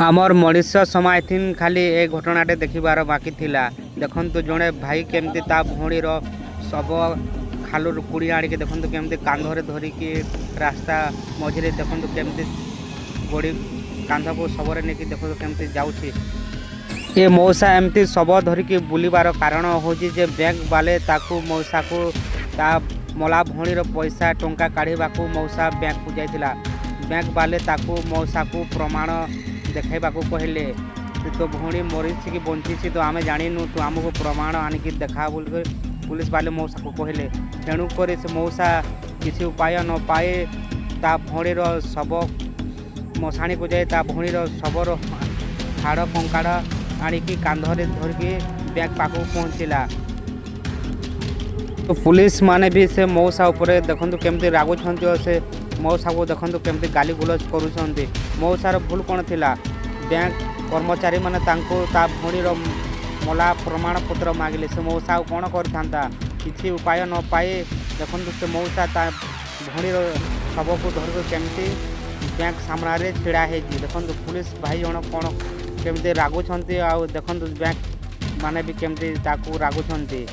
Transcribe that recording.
आमर मनीष समय थी खाली ए घटनाटे देखिबार बाकी थिला। देखंतु जड़े भाई केमती ता भौणीर सब खालू कुड़ी आनिक देखंतु केमती कांधरे धरिकी रास्ता मझिरे देखंतु केमती गोड़ी कांध को सबरे नेकी देखंतु केमती जाउछि। ये मौसा एमती सब धरिकी बुलिबार कारण होछि जे बैंक वाले ताकू मौसा को ता मला भौणीर पैसा टंका काढ़ीबाकू मौसा बैंक को जाइथिला। बैंक वाले ताकू मौसा को प्रमाण देखाइबाकू कहले तो भौणी मरीछि कि बंची तो आमे जानिनु तो आमको प्रमाण आनिकी देखा बोल पुलिस वाले मौसा को कहले। तेणुक से मौसा किसी उपाय न पाए ता भौणीर शव मशाणी को जाए ता भौणीर शबर हाड़ कंकाड़ आनिकी कांधरे धरिकी बैंक पाखक पहुँचला। तो पुलिस माने भी से मौसा उपरे देखंतु केमती रागुछंती और से मौसा को देखंतु केमती गाली गुलज करूछंती। मौसार भूल कौन थिला? बैंक कर्मचारी माने तांको ता भौणीर मला प्रमाण पत्र मागिले से मौसा कौन करथांता किसी उपाय न पाए देखंतु से मौसा ता भौणीर शव को धर केमती बैंक सामने छिड़ा है। देखंतु पुलिस भाई जन कौन केमती रागुछंती आ देखंतु बैंक माने भी केमती ताकू रागुछंती।